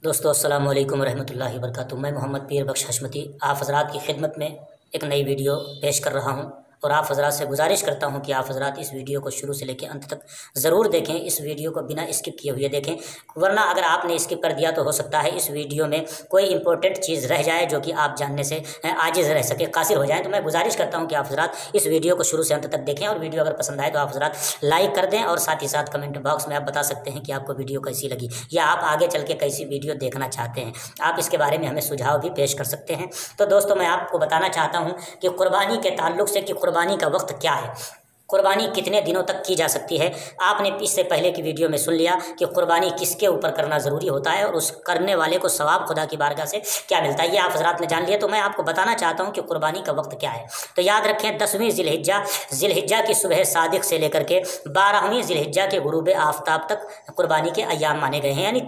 दोस्तों अस्सलाम वालेकुम रहमतुल्लाहि वबरकातुहू। मैं मोहम्मद पीर बख्श हशमती आप हज़रात की खिदमत में एक नई वीडियो पेश कर रहा हूं और आप हज़रात से गुजारिश करता हूं कि आप हज़रात इस वीडियो को शुरू से लेकर अंत तक ज़रूर देखें। इस वीडियो को बिना स्किप किए हुए देखें, वरना अगर आपने स्किप कर दिया तो हो सकता है इस वीडियो में कोई इंपॉर्टेंट चीज़ रह जाए जो कि आप जानने से आजिज़ रह सके, कासिर हो जाए। तो मैं गुजारिश करता हूँ कि आप हज़रात इस वीडियो को शुरू से अंत तक देखें और वीडियो अगर पसंद आए तो आप हज़रात लाइक कर दें और साथ ही साथ कमेंट बॉक्स में आप बता सकते हैं कि आपको वीडियो कैसी लगी या आप आगे चल के कैसी वीडियो देखना चाहते हैं। आप इसके बारे में हमें सुझाव भी पेश कर सकते हैं। तो दोस्तों मैं आपको बताना चाहता हूँ कि कुर्बानी के ताल्लुक से कि कुर्बानी का वक्त क्या है, कुर्बानी कितने दिनों तक की जा सकती है। आपने इससे पहले की वीडियो में सुन लिया कि कुर्बानी किसके ऊपर करना ज़रूरी होता है और उस करने वाले को सवाब खुदा की बारगाह से क्या मिलता है, ये आप हज़रात ने जान लिया। तो मैं आपको बताना चाहता हूँ कि कुर्बानी का वक्त क्या है। तो याद रखें 10वीं ज़िलहिज्जा की सुबह सादिक से लेकर के 12वीं ज़िलहिज्जा के गुरूब आफ्ताब तक कुर्बानी के अय्याम माने गए हैं, यानी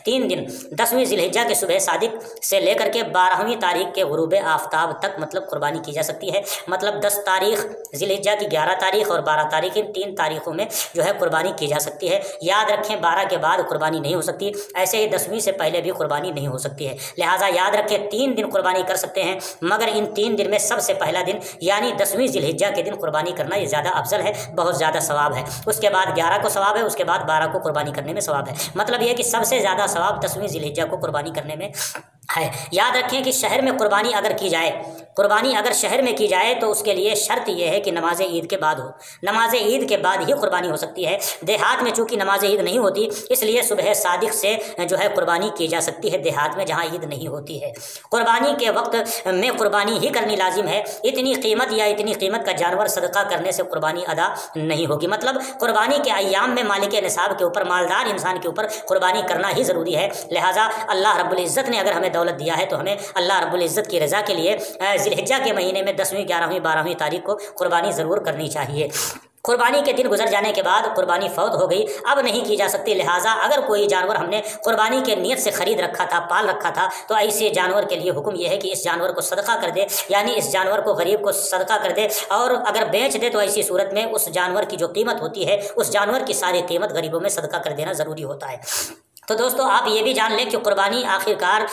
3 दिन 10वीं ज़िलहिज्जा के सुबह सादिक से लेकर के 12वीं तारीख के गुरूब आफ्ताब तक मतलब कुर्बानी की जा सकती है। मतलब 10 तारीख ज़िलहिज्जा की 11 तारीख और 12 तारीख, इन 3 तारीखों में जो है कुर्बानी की जा सकती है। याद रखें 12 के बाद कुर्बानी नहीं हो सकती, ऐसे ही 10वीं से पहले भी कुर्बानी नहीं हो सकती है। लिहाजा याद रखें 3 दिन कुर्बानी कर सकते हैं, मगर इन 3 दिन में सबसे पहला दिन यानी 10वीं ज़िलहिज्जा के दिन कुर्बानी करना ये ज़्यादा अफजल है, बहुत ज़्यादा सवाब है। उसके बाद 11 को सवाब है, उसके बाद 12 को कुर्बानी करने में सवाब है। मतलब यह कि सबसे ज़्यादा सवाब 10वीं ज़िलहिज्जा को कुर्बानी करने में है। याद रखें कि शहर में कुर्बानी अगर की जाए, कुर्बानी अगर शहर में की जाए तो उसके लिए शर्त यह है कि नमाज ईद के बाद हो, नमाज ईद के बाद ही कुर्बानी हो सकती है। देहात में चूंकि नमाज ईद नहीं होती इसलिए सुबह सादिक से जो है कुर्बानी की जा सकती है देहात में जहाँ ईद नहीं होती है। कुर्बानी के वक्त में कुर्बानी ही करनी लाजिम है। इतनी कीमत का जानवर सदका करने से कुर्बानी अदा नहीं होगी। मतलब कुर्बानी के अय्याम में मालिक निसाब के ऊपर, मालदार इंसान के ऊपर कुर्बानी करना ही ज़रूरी है। लिहाजा अल्लाह रब्बुल इज़्ज़त ने अगर हमें दौलत दिया है तो हमें अल्लाह रब्बुल इज़्ज़त की रज़ा के लिए ज़िलहिज्जा के महीने में 10वीं 11वीं 12वीं तारीख को कुर्बानी ज़रूर करनी चाहिए। कुर्बानी के दिन गुजर जाने के बाद कुर्बानी फौत हो गई, अब नहीं की जा सकती। लिहाजा अगर कोई जानवर हमने कुर्बानी के नियत से ख़रीद रखा था, पाल रखा था, तो ऐसे जानवर के लिए हुक्म यह है कि इस जानवर को सदका कर दे, यानी इस जानवर को गरीब को सदका कर दे। और अगर बेच दे तो ऐसी सूरत में उस जानवर की जो कीमत होती है उस जानवर की सारी कीमत गरीबों में सदका कर देना ज़रूरी होता है। तो दोस्तों आप ये भी जान लें कि कुर्बानी आखिरकार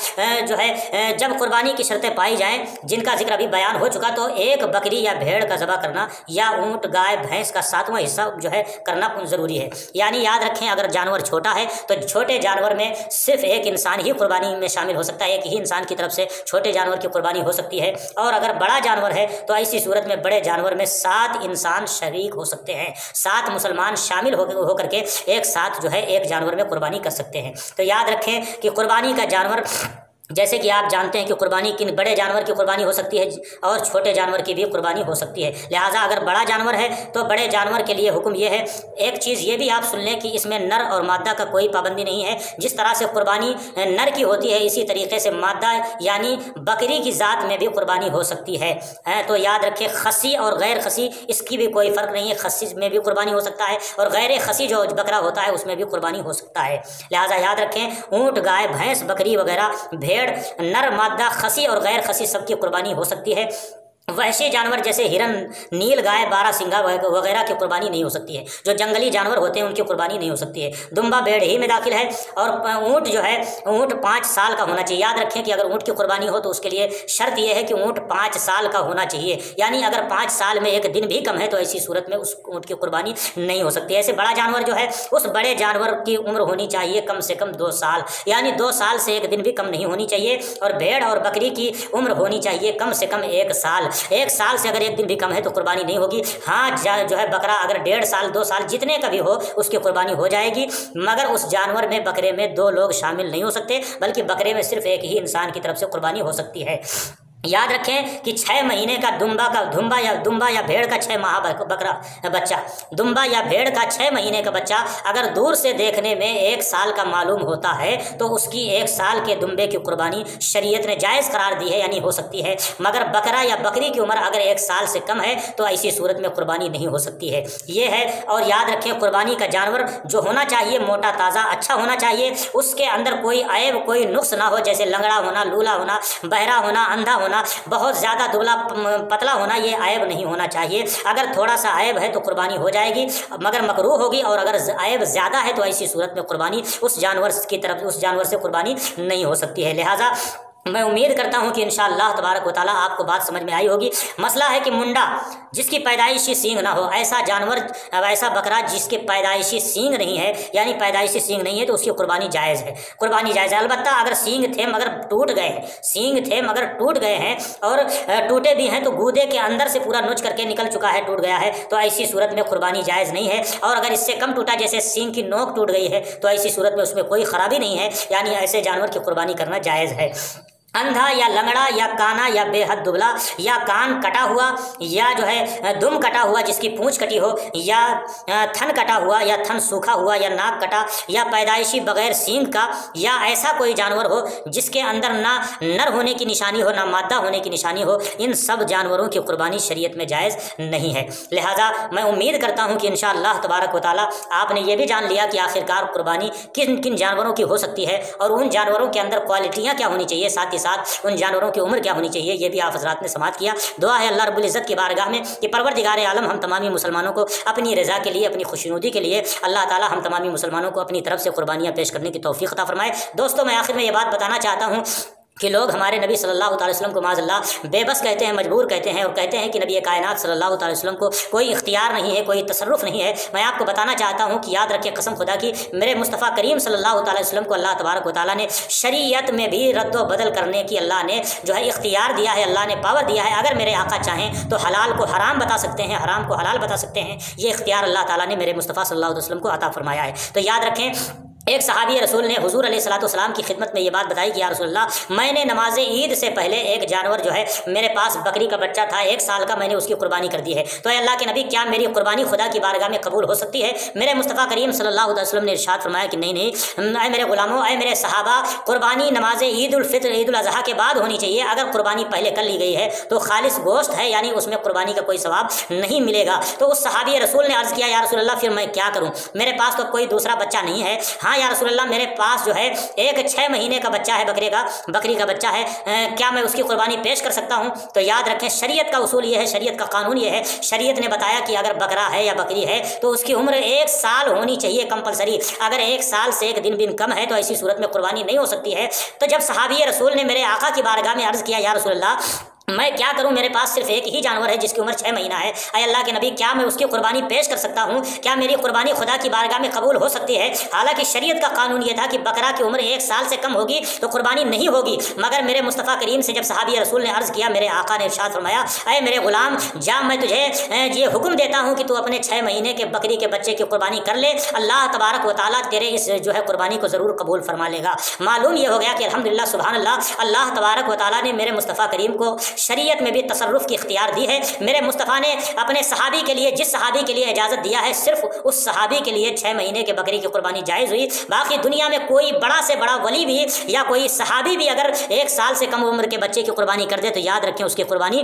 जो है जब कुर्बानी की शर्तें पाई जाएं जिनका जिक्र अभी बयान हो चुका, तो एक बकरी या भेड़ का ज़बह करना या ऊँट गाय भैंस का 7वां हिस्सा जो है करना ज़रूरी है। यानी याद रखें अगर जानवर छोटा है तो छोटे जानवर में सिर्फ एक इंसान ही कुर्बानी में शामिल हो सकता है, एक ही इंसान की तरफ से छोटे जानवर की कुर्बानी हो सकती है। और अगर बड़ा जानवर है तो ऐसी सूरत में बड़े जानवर में 7 इंसान शरीक हो सकते हैं, 7 मुसलमान शामिल होकर के एक साथ जो है एक जानवर में कुर्बानी कर सकते हैं। तो याद रखें कि कुर्बानी का जानवर, जैसे कि आप जानते हैं कि कुर्बानी किन बड़े जानवर की कुर्बानी हो सकती है और छोटे जानवर की भी कुर्बानी हो सकती है। लिहाजा अगर बड़ा जानवर है तो बड़े जानवर के लिए हुक्म यह है। एक चीज़ ये भी आप सुन लें कि इसमें नर और मादा का कोई पाबंदी नहीं है। जिस तरह से कुर्बानी नर की होती है इसी तरीके से मादा यानी बकरी की ज़ात में भी कुर्बानी हो सकती है। तो याद रखें खसी और गैर खसी इसकी भी कोई फ़र्क नहीं है, खसी में भी कुर्बानी हो सकता है और गैर खसी जो बकरा होता है उसमें भी कुर्बानी हो सकता है। लिहाजा याद रखें ऊँट गाय भैंस बकरी वगैरह भेड़ नर मादा खसी और गैर खसी सबकी कुर्बानी हो सकती है। वैसे जानवर जैसे हिरन नील गाय बारहसिंगा वगैरह की कुर्बानी नहीं हो सकती है। जो जंगली जानवर होते हैं उनकी कुर्बानी नहीं हो सकती है। दुम्बा भेड़ ही में दाखिल है। और ऊँट जो है ऊँट 5 साल का होना चाहिए। याद रखें कि अगर ऊँट की कुर्बानी हो तो उसके लिए शर्त यह है कि ऊँट 5 साल का होना चाहिए, यानी अगर 5 साल में एक दिन भी कम है तो ऐसी सूरत में उस ऊँट की कुर्बानी नहीं हो सकती। ऐसे बड़ा जानवर जो है उस बड़े जानवर की उम्र होनी चाहिए कम से कम 2 साल, यानी 2 साल से एक दिन भी कम नहीं होनी चाहिए। और भेड़ और बकरी की उम्र होनी चाहिए कम से कम 1 साल। 1 साल से अगर एक दिन भी कम है तो कुर्बानी नहीं होगी। हाँ जो है बकरा अगर 1.5 साल 2 साल जितने का भी हो उसकी कुर्बानी हो जाएगी, मगर उस जानवर में बकरे में 2 लोग शामिल नहीं हो सकते, बल्कि बकरे में सिर्फ एक ही इंसान की तरफ से कुर्बानी हो सकती है। याद रखें कि 6 महीने का दुम्बा या भेड़ का 6 माह बकरा बच्चा, दुम्बा या भेड़ का 6 महीने का बच्चा अगर दूर से देखने में 1 साल का मालूम होता है तो उसकी 1 साल के दुम्बे की कुर्बानी शरीयत ने जायज़ करार दी है, यानी हो सकती है। मगर बकरा या बकरी की उम्र अगर 1 साल से कम है तो ऐसी सूरत में कुर्बानी नहीं हो सकती है। ये है। और याद रखें कुर्बानी का जानवर जो होना चाहिए मोटा ताज़ा अच्छा होना चाहिए, उसके अंदर कोई ऐब कोई नुक्स ना हो, जैसे लंगड़ा होना, लूला होना, बहरा होना, अंधा होना, ہونا, بہت زیادہ دبلا پتلا ہونا یہ عیب نہیں ہونا چاہیے. اگر تھوڑا سا عیب ہے تو قربانی ہو جائے گی مگر مکروہ ہوگی, اور اگر عیب زیادہ ہے تو ایسی صورت میں قربانی اس جانور سے قربانی نہیں ہو سکتی ہے. لہٰذا میں امید کرتا ہوں کہ انشاءاللہ تبارک و تعالیٰ آپ کو بات سمجھ میں آئی ہوگی. مسئلہ ہے کہ منڈا جس کی پیدائشی سینگ نہ ہو, ایسا جانور, ایسا بکرا جس کے پیدائشی سینگ نہیں ہے, یعنی پیدائشی سینگ نہیں ہے, تو اس کی قربانی جائز ہے. قربانی جائز ہے البتہ اگر سینگ تھے مگر ٹوٹ گئے ہیں اور ٹوٹے بھی ہیں تو گودے کے اندر سے پورا نوچ کر کے نکل چکا ہے, ٹوٹ گیا ہے, تو ایسی صورت میں قربانی جائز نہیں ہے. اور اگر اس سے کم ٹوٹا, جیسے سینگ کی نوک ٹوٹ گئی ہے, تو ایسی صورت میں اس میں کوئی خرابی نہیں ہے, یعنی ایسے جانور کی قربانی کرنا جائز ہے. اندھا یا لنگڑا یا کانا یا بے حد دبلا یا کان کٹا ہوا یا جو ہے دم کٹا ہوا جس کی پونچھ کٹی ہو, یا تھن کٹا ہوا یا تھن سوکھا ہوا یا ناک کٹا, یا پیدائشی بغیر سینگ کا, یا ایسا کوئی جانور ہو جس کے اندر نہ نر ہونے کی نشانی ہو نہ مادہ ہونے کی نشانی ہو, ان سب جانوروں کی قربانی شریعت میں جائز نہیں ہے. لہٰذا میں امید کرتا ہوں کہ انشاءاللہ تبارک و تعالیٰ آپ نے یہ بھی جان لیا کہ آخرکار قربانی کن کن جانوروں کی ہو سکتی ہے, اور ان جانوروں کے اندر کوالٹیاں کیا ہونی چاہیے, ساتھ ان جانوروں کی عمر کیا ہونی چاہیے, یہ بھی آپ حضرات نے سماعت کیا. دعا ہے اللہ رب العزت کی بارگاہ میں کہ پروردگار عالم ہم تمامی مسلمانوں کو اپنی رضا کے لیے, اپنی خوشنودی کے لیے اللہ تعالی ہم تمامی مسلمانوں کو اپنی طرف سے قربانیاں پیش کرنے کی توفیق عطا فرمائے. دوستوں میں آخر میں یہ بات بتانا چاہتا ہوں کہ لوگ ہمارے نبی صلی اللہ علیہ وسلم کو معاذ اللہ بے بس کہتے ہیں, مجبور کہتے ہیں, اور کہتے ہیں کہ نبی کائنات صلی اللہ علیہ وسلم کو کوئی اختیار نہیں ہے, کوئی تصرف نہیں ہے. میں آپ کو بتانا چاہتا ہوں کہ یاد رکھیں قسم خدا کی, میرے مصطفیٰ کریم صلی اللہ علیہ وسلم کو اللہ تبارک و تعالیٰ نے شریعت میں بھی رد و بدل کرنے کی اللہ نے جو ہے اختیار دیا ہے, اللہ نے پاور دیا ہے. اگر میرے آقا چاہیں تو حلال کو حرام بتا سکتے ہیں, حرام کو حلال بتا سکتے ہیں. یہ اختیار اللہ تعالیٰ نے میرے مصطفیٰ صلی اللہ علیہ وسلم کو عطا فرمایا ہے. تو یاد رکھیں, ایک صحابی رسول نے حضور علیہ الصلوۃ والسلام کی خدمت میں یہ بات بتائی کہ یا رسول اللہ, میں نے نماز عید سے پہلے ایک جانور جو ہے میرے پاس بکری کا بچہ تھا 1 سال کا, میں نے اس کی قربانی کر دی ہے, تو اے اللہ کے نبی کیا میری قربانی خدا کی بارگاہ میں قبول ہو سکتی ہے؟ میرے مصطفیٰ کریم صلی اللہ علیہ وسلم نے ارشاد فرمایا کہ نہیں, اے میرے غلاموں, اے میرے صحابہ, قربانی نماز عید الفطر عید الاضحیٰ کے بعد ہونی چاہیے. اگر قربانی پہلے کر لی گئی ہے تو خالص گوشت ہے, یعنی اس میں قربانی کا کوئی ثواب نہیں ملے گا. تو اس صحابی رسول نے عرض کیا یا رسول اللہ پھر میں کیا کروں, میرے پاس تو کوئی دوسرا بچہ نہیں ہے. ہاں یا رسول اللہ, میرے پاس جو ہے ایک 6 مہینے کا بچہ ہے, بکری کا بچہ ہے, کیا میں اس کی قربانی پیش کر سکتا ہوں؟ تو یاد رکھیں شریعت کا اصول یہ ہے, شریعت کا قانون یہ ہے, شریعت نے بتایا کہ اگر بکرا ہے یا بکری ہے تو اس کی عمر 1 سال ہونی چاہیے کمپلسری. اگر 1 سال سے 1 دن بھی کم ہے تو ایسی صورت میں قربانی نہیں ہو سکتی ہے. تو جب صحابی رسول نے میرے آقا کی بارگاہ میں عرض کیا یا رسول اللہ میں کیا کروں, میرے پاس صرف ایک ہی جانور ہے جس کی عمر 6 مہینہ ہے, اے اللہ کے نبی کیا میں اس کی قربانی پیش کر سکتا ہوں؟ کیا میری قربانی خدا کی بارگاہ میں قبول ہو سکتی ہے؟ حالانکہ شریعت کا قانون یہ تھا کہ بکرا کی عمر 1 سال سے کم ہوگی تو قربانی نہیں ہوگی. مگر میرے مصطفیٰ کریم سے جب صحابی رسول نے عرض کیا, میرے آقا نے ارشاد فرمایا, اے میرے غلام جا, میں تجھے یہ حکم دیتا ہوں کہ تو اپنے 6 مہینے کے بکری کے بچے کی قربانی کر لے, اللہ تبارک و تعالیٰ تیرے اس جو ہے قربانی کو ضرور قبول فرما لے گا. معلوم یہ ہو گیا کہ الحمدللہ سبحان اللہ, اللہ تبارک و تعالیٰ نے میرے مصطفیٰ کریم کو شریعت میں بھی تصرف کی اختیار دی ہے. میرے مصطفیٰ نے اپنے صحابی کے لیے, جس صحابی کے لیے اجازت دیا ہے, صرف اس صحابی کے لیے 6 مہینے کے بکری کی قربانی جائز ہوئی. باقی دنیا میں کوئی بڑا سے بڑا ولی بھی یا کوئی صحابی بھی اگر 1 سال سے کم عمر کے بچے کی قربانی کر دے تو یاد رکھیں اس کی قربانی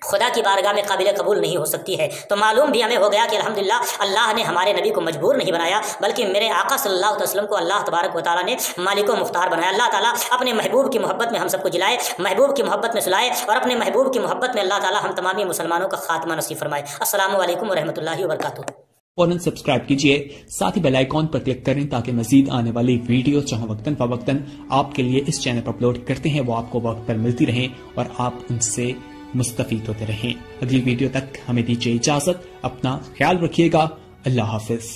خدا کی بارگاہ میں قابل قبول نہیں ہو سکتی ہے. تو معلوم بھی ہمیں ہو گیا کہ الحمدللہ اللہ نے ہمارے نبی کو مجبور نہیں بنایا, بلکہ میرے آقا صلی اللہ علیہ وسلم کو اللہ تبارک و تعالیٰ نے مالک و مختار بنایا. اللہ تعالیٰ اپنے محبوب کی محبت میں ہم سب کو جلائے, محبوب کی محبت میں سلائے, اور اپنے محبوب کی محبت میں اللہ تعالیٰ ہم تمامی مسلمانوں کا خاتمہ نصیب فرمائے. السلام علیکم ورحمۃ اللہ وبرکاتہ. فوراً سبسکرائب کیجئے, ساتھ ہی بیل آئیکن پر کلک کریں تاکہ مزید آنے والی ویڈیو جہاں وقتاً فوقتاً آپ کے لیے اس چینل پر اپلوڈ کرتے ہیں وہ آپ کو وقت پر ملتی رہیں اور آپ ان سے مستفید ہوتے رہیں. اگلی ویڈیو تک ہمیں دیجیے اجازت, اپنا خیال رکھیے گا. اللہ حافظ.